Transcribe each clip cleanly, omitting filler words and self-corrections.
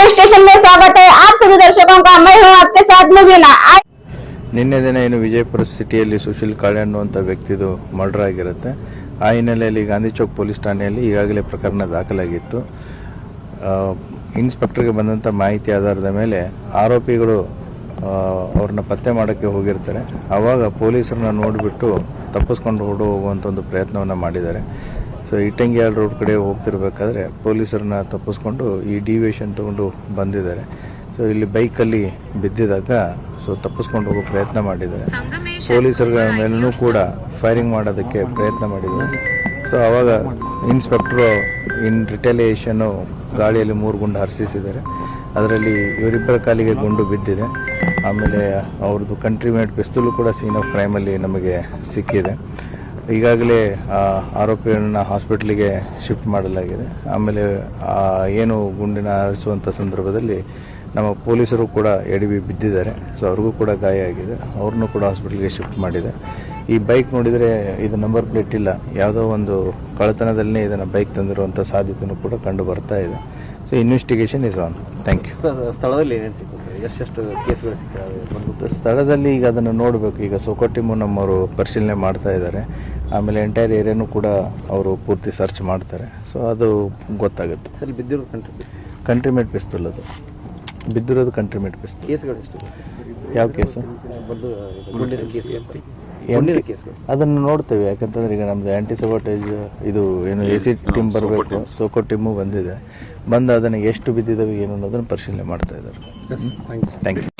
Live station में स्वागत है। आप सभी दर्शकों का मैं हूं आपके साथ मुबीना। ನಿನ್ನೆ ದಿನ ಏನು ವಿಜಯಪುರ ಸಿಟಿಯಲ್ಲಿ ಸುಶೀಲ್ ಕಾಳೆ ಅನ್ನುವಂಥ ವ್ಯಕ್ತಿದು ಮರ್ಡರ್ ಆಗಿರುತ್ತೆ. ಆ ಹಿನ್ನೆಲೆಯಲ್ಲಿ ಗಾಂಧಿ ಚೌಕ್ ಪೊಲೀಸ್ ಠಾಣೆಯಲ್ಲಿ ಈಗಾಗಲೇ ಪ್ರಕರಣ ದಾಖಲಾಗಿತ್ತು. ಇನ್ಸ್ಪೆಕ್ಟರ್ಗೆ ಬಂದಂಥ ಮಾಹಿತಿ ಆಧಾರದ ಮೇಲೆ ಆರೋಪಿಗಳು ಅವ್ರನ್ನ ಪತ್ತೆ ಮಾಡೋಕ್ಕೆ ಹೋಗಿರ್ತಾರೆ. ಆವಾಗ ಪೊಲೀಸರನ್ನ ನೋಡಿಬಿಟ್ಟು ತಪ್ಪಿಸ್ಕೊಂಡು ಹೋಗುವಂಥ ಒಂದು ಪ್ರಯತ್ನವನ್ನು ಮಾಡಿದ್ದಾರೆ. ಸೊ ಇಟ್ಟಂಗಿಯಾಳ್ ರೋಡ್ ಕಡೆ ಹೋಗ್ತಿರ್ಬೇಕಾದ್ರೆ ಪೊಲೀಸರನ್ನ ತಪ್ಪಿಸ್ಕೊಂಡು ಈ ಡಿವಿಯೇಷನ್ ತೊಗೊಂಡು ಬಂದಿದ್ದಾರೆ. ಸೊ ಇಲ್ಲಿ ಬೈಕಲ್ಲಿ ಬಿದ್ದಿದಾಗ ತಪ್ಪಿಸ್ಕೊಂಡು ಹೋಗೋ ಪ್ರಯತ್ನ ಮಾಡಿದ್ದಾರೆ. ಪೊಲೀಸರ ಮೇಲೂ ಕೂಡ ಫೈರಿಂಗ್ ಮಾಡೋದಕ್ಕೆ ಪ್ರಯತ್ನ ಮಾಡಿದ್ದಾರೆ. ಸೊ ಆವಾಗ ಇನ್ಸ್ಪೆಕ್ಟ್ರು ಇನ್ ರಿಟೇಲಿಯೇಷನ್ನು ಗಾಳಿಯಲ್ಲಿ 3 ಗುಂಡು ಹರಿಸಿದ್ದಾರೆ. ಅದರಲ್ಲಿ ಇವರಿಬ್ಬರ ಕಾಲಿಗೆ ಗುಂಡು ಬಿದ್ದಿದೆ. ಆಮೇಲೆ ಅವ್ರದ್ದು ಕಂಟ್ರಿ ಮೇಡ್ ಪಿಸ್ತೂಲು ಕೂಡ ಸೀನ್ ಆಫ್ ಕ್ರೈಮಲ್ಲಿ ನಮಗೆ ಸಿಕ್ಕಿದೆ. ಈಗಾಗಲೇ ಆರೋಪಿಗಳನ್ನ ಹಾಸ್ಪಿಟ್ಲಿಗೆ ಶಿಫ್ಟ್ ಮಾಡಲಾಗಿದೆ. ಆಮೇಲೆ ಏನು ಗುಂಡಿನ ಹಾರಿಸುವಂಥ ಸಂದರ್ಭದಲ್ಲಿ ನಮ್ಮ ಪೊಲೀಸರು ಕೂಡ ಎಡವಿ ಬಿದ್ದಿದ್ದಾರೆ. ಸೊ ಅವ್ರಿಗೂ ಕೂಡ ಗಾಯ ಆಗಿದೆ. ಅವ್ರನ್ನೂ ಕೂಡ ಹಾಸ್ಪಿಟ್ಲಿಗೆ ಶಿಫ್ಟ್ ಮಾಡಿದೆ. ಈ ಬೈಕ್ ನೋಡಿದರೆ ಇದು ನಂಬರ್ ಪ್ಲೇಟ್ ಇಲ್ಲ, ಯಾವುದೋ ಒಂದು ಕಳ್ಳತನದಲ್ಲೇ ಇದನ್ನು ಬೈಕ್ ತಂದಿರುವಂಥ ಸಾಧ್ಯತೆಯೂ ಕೂಡ ಕಂಡು ಬರ್ತಾ ಇದೆ. So investigation is on. Thank you. ಸ್ಥಳದಲ್ಲಿ ಏನೇನು ಸಿಕ್ಕಿದೆ, ಎಷ್ಟು ಕೇಸ್ಗಳು ಸಿಕ್ಕಿದೆ ಸ್ಥಳದಲ್ಲಿ ಈಗ ಅದನ್ನು ನೋಡಬೇಕು. ಈಗ ಸೋಕೋ ಟೀಮು ನಮ್ಮವರು ಪರಿಶೀಲನೆ ಮಾಡ್ತಾ ಇದ್ದಾರೆ. ಆಮೇಲೆ ಎಂಟೈರ್ ಏರಿಯಾನೂ ಕೂಡ ಅವರು ಪೂರ್ತಿ ಸರ್ಚ್ ಮಾಡ್ತಾರೆ. ಸೊ ಅದು ಗೊತ್ತಾಗುತ್ತೆ. ಸರ್ ಬಿದ್ದಿರೋದು ಕಂಟ್ರಿ ಮೇಡ್ ಪಿಸ್ತೂಲ್, ಅದು ಬಿದ್ದಿರೋದು ಕಂಟ್ರಿ ಮೇಡ್ ಪಿಸ್ತೂಲ್. ಕೇಸ್ಗಳು ಎಷ್ಟು? ಯಾವ ಕೇಸು? ಅದನ್ನು ನೋಡ್ತೇವೆ. ಯಾಕಂತಂದ್ರೆ ಈಗ ನಮ್ದು ಆ್ಯಂಟಿ ಸಬೋಟೇಜ್ ಇದು ಏನು AC ಟೀಮ್ ಬರಬೇಕು, ಸೋಕೋ ಟೀಮು ಬಂದಿದೆ. ಬಂದು ಅದನ್ನು ಎಷ್ಟು ಬಿದ್ದಿದ್ದಾವೆ ಏನು ಅನ್ನೋದನ್ನು ಪರಿಶೀಲನೆ ಮಾಡ್ತಾ ಇದ್ದಾರೆ. Thank you.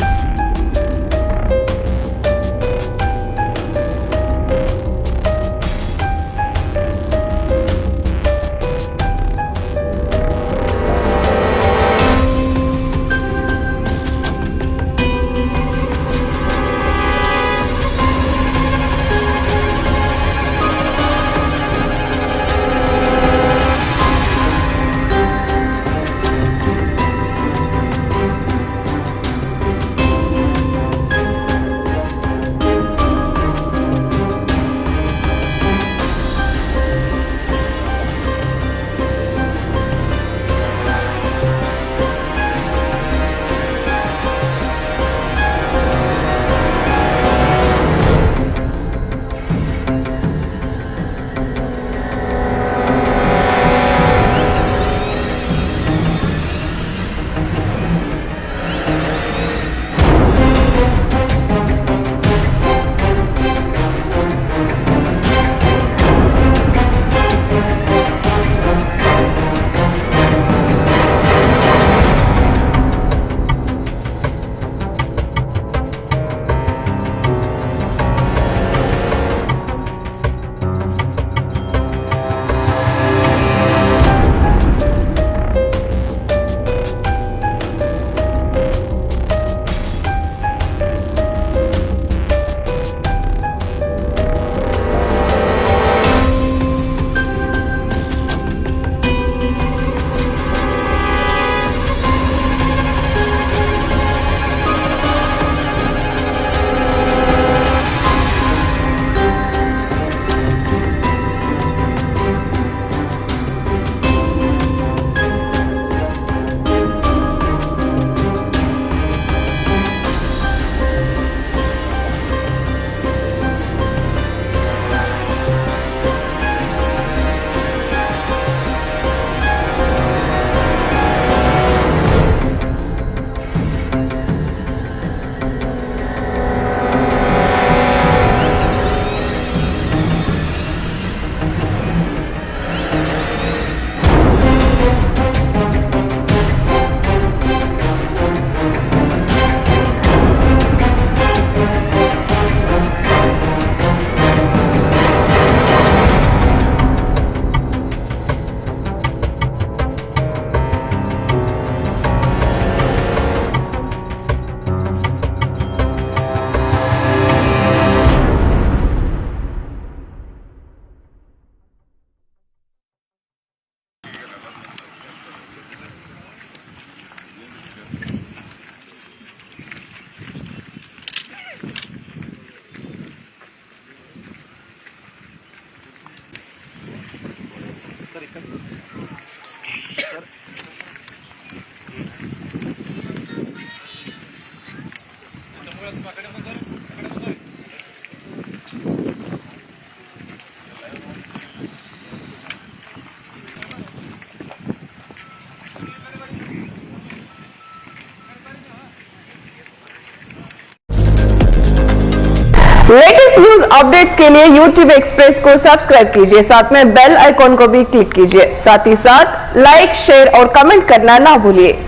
Latest news updates के लिए YouTube एक्सप्रेस को सब्सक्राइब कीजिए, साथ में बेल आइकॉन को भी क्लिक कीजिए। साथ ही साथ लाइक, शेयर और कमेंट करना ना भूलिए।